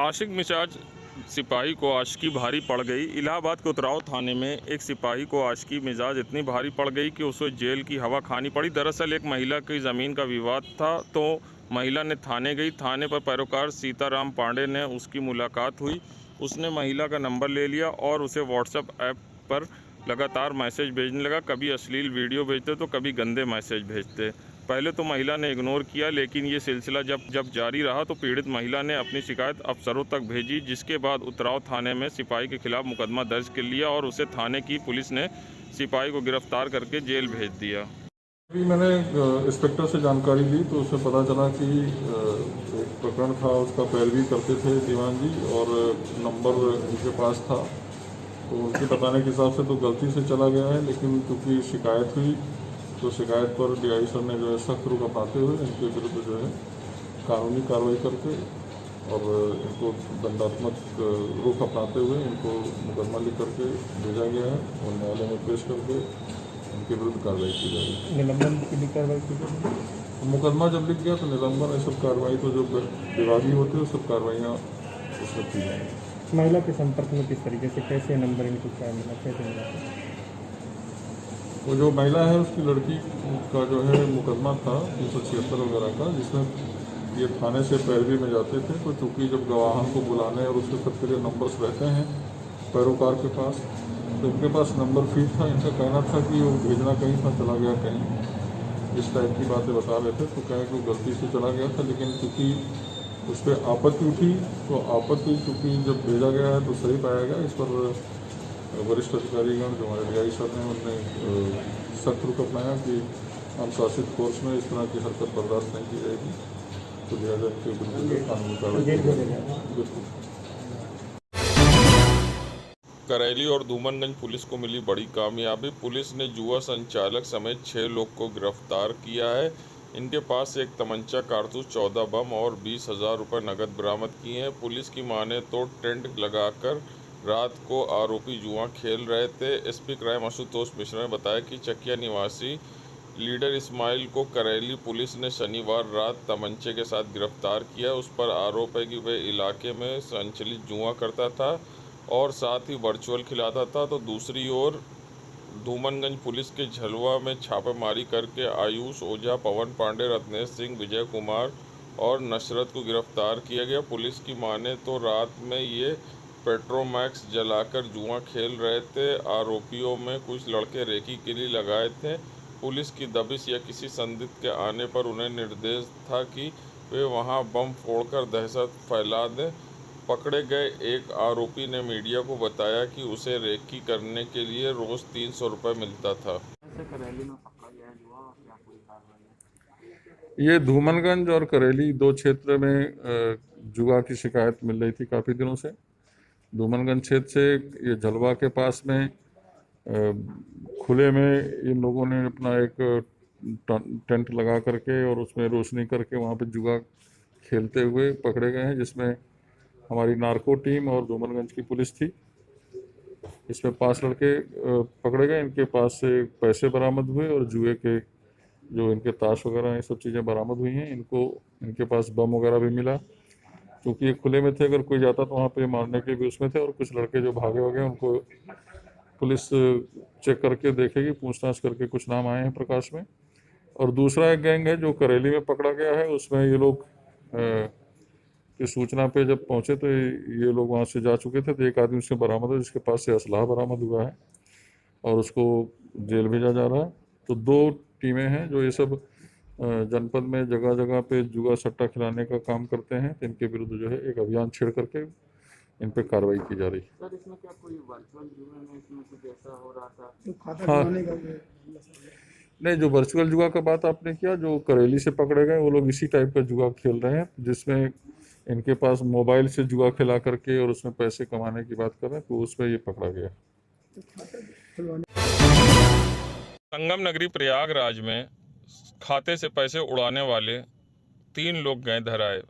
आशिक मिजाज सिपाही को आशिकी भारी पड़ गई। इलाहाबाद के उतराव थाने में एक सिपाही को आशिकी मिजाज इतनी भारी पड़ गई कि उसे जेल की हवा खानी पड़ी। दरअसल एक महिला की ज़मीन का विवाद था तो महिला ने थाने गई। थाने पर पैरोकार सीताराम पांडे ने उसकी मुलाकात हुई। उसने महिला का नंबर ले लिया और उसे व्हाट्सएप ऐप पर लगातार मैसेज भेजने लगा। कभी अश्लील वीडियो भेजते तो कभी गंदे मैसेज भेजते। पहले तो महिला ने इग्नोर किया, लेकिन ये सिलसिला जब जारी रहा तो पीड़ित महिला ने अपनी शिकायत अफसरों तक भेजी, जिसके बाद उतराव थाने में सिपाही के खिलाफ मुकदमा दर्ज कर लिया और उसे थाने की पुलिस ने सिपाही को गिरफ्तार करके जेल भेज दिया। अभी मैंने इंस्पेक्टर से जानकारी ली तो उससे पता चला कि एक प्रकरण था, उसका पैरवी करते थे दीवान जी और नंबर उनके पास था। तो उनके बताने के हिसाब से तो गलती से चला गया है, लेकिन क्योंकि शिकायत हुई तो शिकायत पर डीआई सर ने जो है सख्त रुख अपनाते हुए इनके विरुद्ध जो है कानूनी कार्रवाई करके और इनको दंडात्मक रुख अपनाते हुए इनको मुकदमा लिख करके भेजा गया है और न्यायालय में पेश करके उनके विरुद्ध कार्रवाई की जाएगी। निलंबन की भी कार्रवाई की जाएगी। मुकदमा जब लिख गया तो निलंबन ये सब कार्रवाई तो जो विभागीय होती है सब कार्रवाइयाँ उसमें की जाएंगी। महिला के संपर्क में किस तरीके से, कैसे नंबर इनको क्या मिला, कैसे मिला? वो जो महिला है उसकी लड़की का जो है मुकदमा था 376 वगैरह का, जिसमें ये थाने से पैरवी में जाते थे। तो चूँकि जब गवाहों को बुलाने और उसके सब के लिए नंबर्स रहते हैं पैरोकार के पास, तो इनके पास नंबर फीड था। इनका कहना था कि वो भेजना कहीं था, चला गया कहीं, इस टाइप की बातें बता रहे थे। तो कहें कि वो गलती से चला गया था, लेकिन क्योंकि उस पर आपत्ति उठी तो आपत्ति चूँकि जब भेजा गया है तो सही पाया गया। इस पर वरिष्ठ अधिकारीगण जो हमारे डीआई सर हैं उन्होंने सख्त रुख अपनाया कि अनुशासित कोर्स में इस तरह की हरकत बर्दाश्त नहीं की जाएगी, तो लिहाजा के विरुद्ध कानूनी कार्रवाई की जाएगी। बिल्कुल। करैली और धूमनगंज पुलिस को मिली बड़ी कामयाबी। पुलिस ने जुआ संचालक समेत 6 लोग को गिरफ्तार किया है। इनके पास एक तमंचा, कारतूस, 14 बम और 20,000 रुपये नकद बरामद किए हैं। पुलिस की माने तो टेंट लगाकर रात को आरोपी जुआ खेल रहे थे। एसपी क्राइम आशुतोष मिश्रा ने बताया कि चकिया निवासी लीडर इस्माइल को करैली पुलिस ने शनिवार रात तमंचे के साथ गिरफ्तार किया। उस पर आरोप है कि वह इलाके में संचालित जुआ करता था और साथ ही वर्चुअल खिलाता था। तो दूसरी ओर धूमनगंज पुलिस के झलवा में छापेमारी करके आयुष ओझा, पवन पांडे, रत्नेश सिंह, विजय कुमार और नशरत को गिरफ्तार किया गया। पुलिस की माने तो रात में ये पेट्रोमैक्स जलाकर जुआ खेल रहे थे। आरोपियों में कुछ लड़के रेकी के लिए लगाए थे। पुलिस की दबिश या किसी संदिग्ध के आने पर उन्हें निर्देश था कि वे वहां बम फोड़कर दहशत फैला दें। पकड़े गए एक आरोपी ने मीडिया को बताया कि उसे रेकी करने के लिए रोज 300 रुपये मिलता था। ये धूमनगंज और करेली दो क्षेत्र में जुआ की शिकायत मिल रही थी काफ़ी दिनों से। धूमनगंज क्षेत्र से ये झलवा के पास में खुले में इन लोगों ने अपना एक टेंट लगा करके और उसमें रोशनी करके वहाँ पे जुआ खेलते हुए पकड़े गए हैं, जिसमें हमारी नार्को टीम और धूमनगंज की पुलिस थी। इसमें 5 लड़के पकड़े गए। इनके पास से पैसे बरामद हुए और जुए के जो इनके ताश वगैरह ये सब चीज़ें बरामद हुई हैं। इनके पास बम वगैरह भी मिला। क्योंकि ये खुले में थे, अगर कोई जाता तो वहाँ पे मारने के भी उसमें थे। और कुछ लड़के जो भागे हो गए उनको पुलिस चेक करके देखेगी, पूछताछ करके कुछ नाम आए हैं प्रकाश में। और दूसरा एक गैंग है जो करेली में पकड़ा गया है, उसमें ये लोग की सूचना पे जब पहुंचे तो ये लोग वहाँ से जा चुके थे। तो एक आदमी उससे बरामद है जिसके पास से असलाह बरामद हुआ है और उसको जेल भेजा जा रहा है। तो 2 टीमें हैं जो ये सब जनपद में जगह जगह पे जुआ सट्टा खिलाने का काम करते हैं। तो इनके विरुद्ध जो है एक अभियान छेड़ करके इन पे कार्रवाई की जा रही है। सर, इसमें क्या कोई वर्चुअल जुए में इसमें कुछ ऐसा हो रहा था? हाँ, नहीं, जो वर्चुअल जुआ का बात आपने किया, जो करेली से पकड़े गए वो लोग इसी टाइप का जुआ खेल रहे हैं, जिसमें इनके पास मोबाइल से जुआ खिला करके और उसमें पैसे कमाने की बात कर रहे हैं। तो उसमें ये पकड़ा गया। संगम नगरी प्रयागराज में खाते से पैसे उड़ाने वाले 3 लोग गए धराए।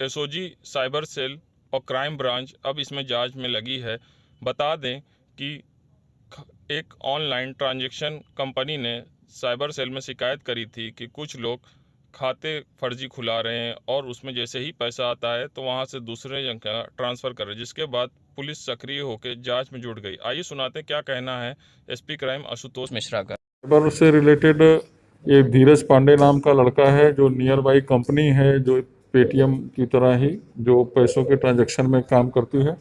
एसओजी साइबर सेल और क्राइम ब्रांच अब इसमें जांच में लगी है। बता दें कि एक ऑनलाइन ट्रांजैक्शन कंपनी ने साइबर सेल में शिकायत करी थी कि कुछ लोग खाते फर्जी खुला रहे हैं और उसमें जैसे ही पैसा आता है तो वहां से दूसरे जगह ट्रांसफ़र कर रहे हैं, जिसके बाद पुलिस सक्रिय होकर जांच में जुट गई। आइए सुनाते हैं क्या कहना है एसपी क्राइम आशुतोष मिश्रा का। साइबर से रिलेटेड ये धीरज पांडे नाम का लड़का है जो नियर बाई कंपनी है जो पेटीएम की तरह ही जो पैसों के ट्रांजैक्शन में काम करती है।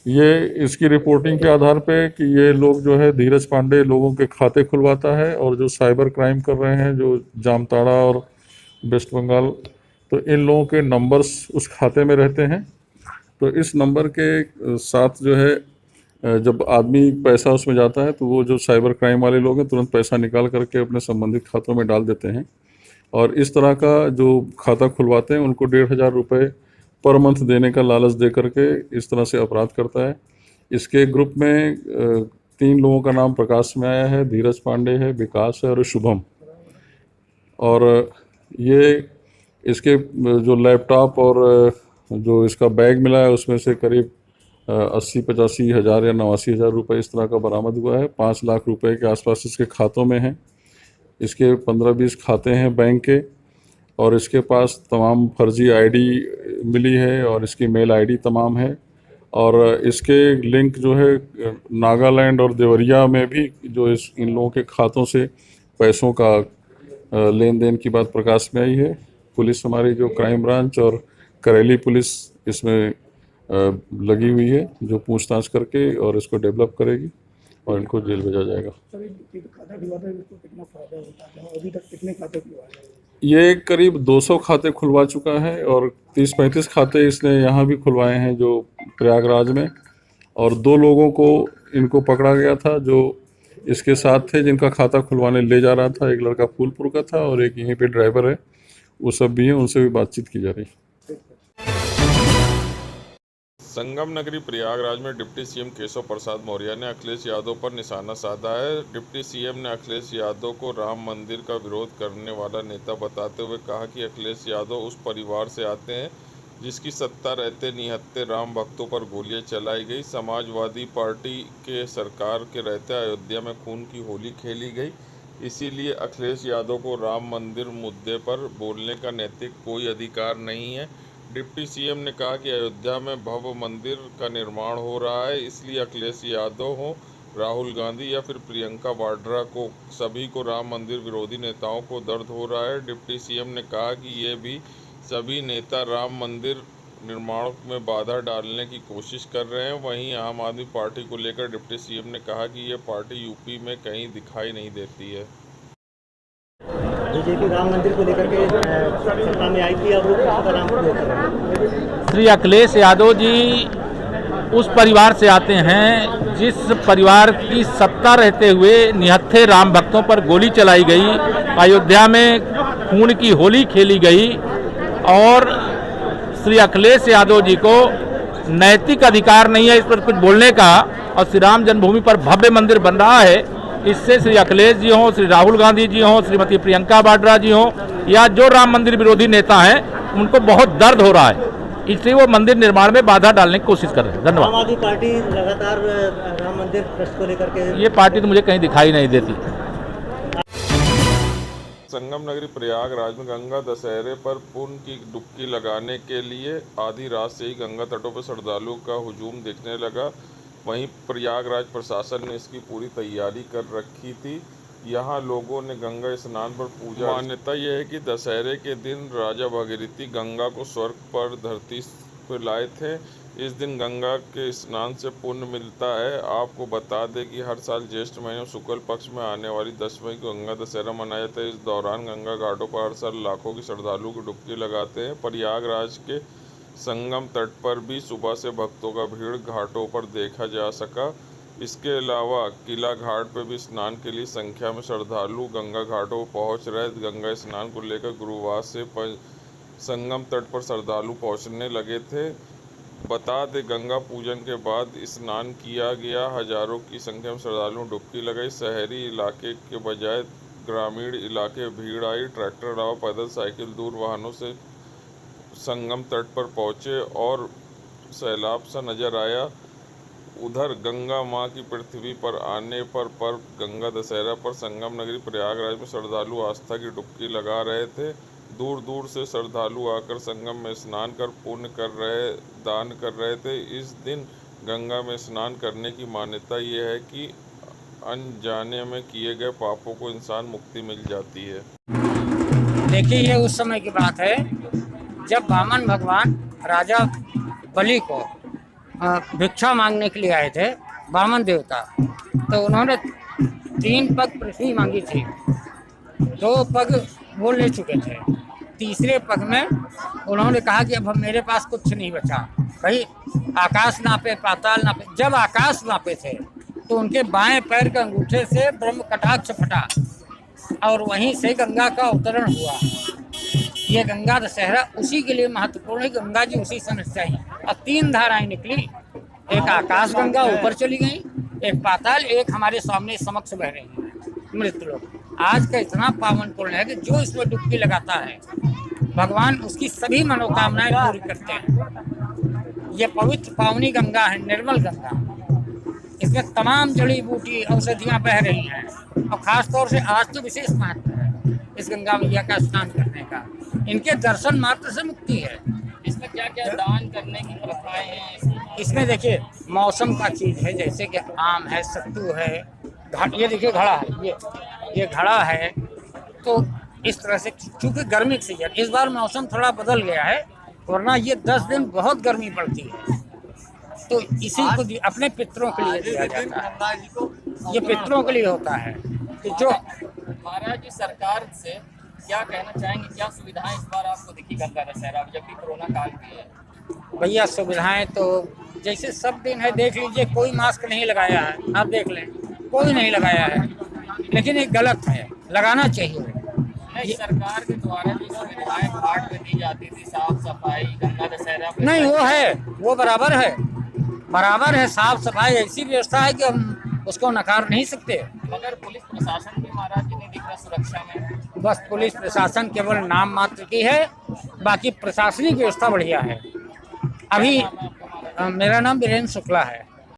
ये इसकी रिपोर्टिंग के आधार पे कि ये लोग जो है धीरज पांडे लोगों के खाते खुलवाता है और जो साइबर क्राइम कर रहे हैं जो जामताड़ा और वेस्ट बंगाल, तो इन लोगों के नंबर्स उस खाते में रहते हैं। तो इस नंबर के साथ जो है जब आदमी पैसा उसमें जाता है तो वो जो साइबर क्राइम वाले लोग हैं तुरंत पैसा निकाल करके अपने संबंधित खातों में डाल देते हैं और इस तरह का जो खाता खुलवाते हैं उनको 1,500 रुपये पर मंथ देने का लालच दे करके इस तरह से अपराध करता है। इसके ग्रुप में 3 लोगों का नाम प्रकाश में आया है, धीरज पांडे है, विकास है और शुभम। और ये इसके जो लैपटॉप और जो इसका बैग मिला है उसमें से करीब 80-85 हज़ार या 89 हज़ार रुपये इस तरह का बरामद हुआ है। 5 लाख रुपए के आसपास इसके खातों में हैं। इसके 15-20 खाते हैं बैंक के और इसके पास तमाम फर्जी आईडी मिली है और इसकी मेल आईडी तमाम है और इसके लिंक जो है नागालैंड और देवरिया में भी जो इन लोगों के खातों से पैसों का लेन देन की बात प्रकाश में आई है। पुलिस हमारी जो क्राइम ब्रांच और करेली पुलिस इसमें लगी हुई है जो पूछताछ करके और इसको डेवलप करेगी और इनको जेल भेजा जाएगा। सर ये खाता खुलवाते हैं इसको कितना फायदा होता है? अभी तक कितने खाते खुलवाए हैं? ये करीब 200 खाते खुलवा चुका है और 30-35 खाते इसने यहाँ भी खुलवाए हैं जो प्रयागराज में, और 2 लोगों को इनको पकड़ा गया था जो इसके साथ थे जिनका खाता खुलवाने ले जा रहा था। एक लड़का फूलपुर का था और एक यहीं पे ड्राइवर है, वो सब भी हैं, उनसे भी बातचीत की जा रही है। संगम नगरी प्रयागराज में डिप्टी सीएम केशव प्रसाद मौर्य ने अखिलेश यादव पर निशाना साधा है। डिप्टी सीएम ने अखिलेश यादव को राम मंदिर का विरोध करने वाला नेता बताते हुए कहा कि अखिलेश यादव उस परिवार से आते हैं जिसकी सत्ता रहते निहत्थे राम भक्तों पर गोलियां चलाई गई। समाजवादी पार्टी के सरकार के रहते अयोध्या में खून की होली खेली गई, इसीलिए अखिलेश यादव को राम मंदिर मुद्दे पर बोलने का नैतिक कोई अधिकार नहीं है। डिप्टी सीएम ने कहा कि अयोध्या में भव्य मंदिर का निर्माण हो रहा है, इसलिए अखिलेश यादव हो, राहुल गांधी या फिर प्रियंका वाड्रा को सभी को राम मंदिर विरोधी नेताओं को दर्द हो रहा है। डिप्टी सीएम ने कहा कि ये भी सभी नेता राम मंदिर निर्माण में बाधा डालने की कोशिश कर रहे हैं। वहीं आम आदमी पार्टी को लेकर डिप्टी सीएम ने कहा कि ये पार्टी यूपी में कहीं दिखाई नहीं देती है। बीजेपी राम मंदिर को लेकर के सत्ता में आई थी, अब वो राम मंदिर कर रहे हैं। श्री अखिलेश यादव जी उस परिवार से आते हैं जिस परिवार की सत्ता रहते हुए निहत्थे राम भक्तों पर गोली चलाई गई, अयोध्या में खून की होली खेली गई और श्री अखिलेश यादव जी को नैतिक अधिकार नहीं है इस पर कुछ बोलने का। और श्री राम जन्मभूमि पर भव्य मंदिर बन रहा है, इससे श्री अखिलेश जी हों, श्री राहुल गांधी जी हों, श्रीमती प्रियंका वाड्रा जी हों या जो राम मंदिर विरोधी नेता हैं उनको बहुत दर्द हो रहा है, इसलिए वो मंदिर निर्माण में बाधा डालने की कोशिश कर रहे हैं। धन्यवाद। आम आदमी पार्टी लगातार राम मंदिर ट्रस्ट को लेकर के ये पार्टी तो मुझे कहीं दिखाई नहीं देती। संगम नगरी प्रयागराज में गंगा दशहरे पर पुण्य की डुबकी लगाने के लिए आधी रात से ही गंगा तटों पर श्रद्धालुओं का हुजूम दिखने लगा। वहीं प्रयागराज प्रशासन ने इसकी पूरी तैयारी कर रखी थी। यहाँ लोगों ने गंगा स्नान पर पूजा। मान्यता यह है कि दशहरे के दिन राजा भागीरथी गंगा को स्वर्ग पर धरती पर लाए थे। इस दिन गंगा के स्नान से पुण्य मिलता है। आपको बता दें कि हर साल ज्येष्ठ महीने शुक्ल पक्ष में आने वाली 10 मई को गंगा दशहरा मनाया जाता है। इस दौरान गंगा घाटों पर हर साल लाखों की श्रद्धालु की डुबकी लगाते हैं। प्रयागराज के संगम तट पर भी सुबह से भक्तों का भीड़ घाटों पर देखा जा सका। इसके अलावा किला घाट पर भी स्नान के लिए संख्या में श्रद्धालु गंगा घाटों पर पहुंच रहे। गंगा स्नान को लेकर गुरुवार से संगम तट पर श्रद्धालु पहुंचने लगे थे। बता दें गंगा पूजन के बाद स्नान किया गया। हजारों की संख्या में श्रद्धालुओं डुबकी लगाई। शहरी इलाके के बजाय ग्रामीण इलाके भीड़ आई। ट्रैक्टर अलावा पैदल साइकिल दूर वाहनों से संगम तट पर पहुंचे और सैलाब सा नजर आया। उधर गंगा मां की पृथ्वी पर आने पर पर्व गंगा दशहरा पर संगम नगरी प्रयागराज में श्रद्धालु आस्था की डुबकी लगा रहे थे। दूर दूर से श्रद्धालु आकर संगम में स्नान कर पुण्य दान कर रहे थे। इस दिन गंगा में स्नान करने की मान्यता ये है कि अनजाने में किए गए पापों को इंसान मुक्ति मिल जाती है। देखिए, ये उस समय की बात है जब वामन भगवान राजा बलि को भिक्षा मांगने के लिए आए थे, वामन देवता। तो उन्होंने 3 पग पृथ्वी मांगी थी, 2 पग वो ले चुके थे। तीसरे पग में उन्होंने कहा कि अब मेरे पास कुछ नहीं बचा। भाई, आकाश नापे, पाताल नापे। जब आकाश नापे थे तो उनके बाएं पैर के अंगूठे से ब्रह्म कटाक्ष फटा और वहीं से गंगा का अवतरण हुआ। ये गंगा दशहरा उसी के लिए महत्वपूर्ण है। गंगा जी उसी समय से आई और 3 धाराएं निकली। एक आकाश गंगा ऊपर चली गई, एक पाताल, एक हमारे सामने समक्ष बह रही है मृत लोग। आज का इतना पावन पुण्य है कि जो इसमें डुबकी लगाता है भगवान उसकी सभी मनोकामनाएं पूरी करते हैं। ये पवित्र पावनी गंगा है, निर्मल गंगा। इसमें तमाम जड़ी बूटी औषधियां बह रही हैं और खास तौर से आज तो विशेष महत्व है इस गंगा मैया का स्नान करने का। इनके दर्शन मात्र से मुक्ति है। इसमें क्या क्या दान करने की प्रथाएं हैं? इसमें देखिए मौसम का चीज है, जैसे कि आम है, सत्तू है, ये देखिए घड़ा है, ये घड़ा है। तो इस तरह से चूंकि गर्मी का सीजन, इस बार मौसम थोड़ा बदल गया है, वरना ये 10 दिन बहुत गर्मी पड़ती है। तो इसी को अपने पितरों के लिए दिया जाता है। ये पितरों के लिए होता है। तो जो महाराज जी, सरकार से क्या कहना चाहेंगे? क्या सुविधाएं इस बार आपको दिखी गंगा दशहरा जब भी कोरोना काल भी है? भैया, सुविधाएं तो जैसे सब दिन है, देख लीजिए, कोई मास्क नहीं लगाया है, आप देख लें, कोई नहीं लगाया है। लेकिन ये गलत है, लगाना चाहिए। नहीं, सरकार के द्वारा जो सुविधाएं घाट पे दी जाती थी, साफ सफाई, गंगा दशहरा पे नहीं, वो है, वो बराबर है, बराबर है। साफ सफाई ऐसी व्यवस्था है कि हम उसको नकार नहीं सकते। मगर पुलिस प्रशासन भी महाराज जी नहीं दिख रहा सुरक्षा में। बस पुलिस प्रशासन केवल नाम मात्र की है, बाकी प्रशासनिक व्यवस्था बढ़िया है। अभी मेरा नाम वीरेंद्र शुक्ला है।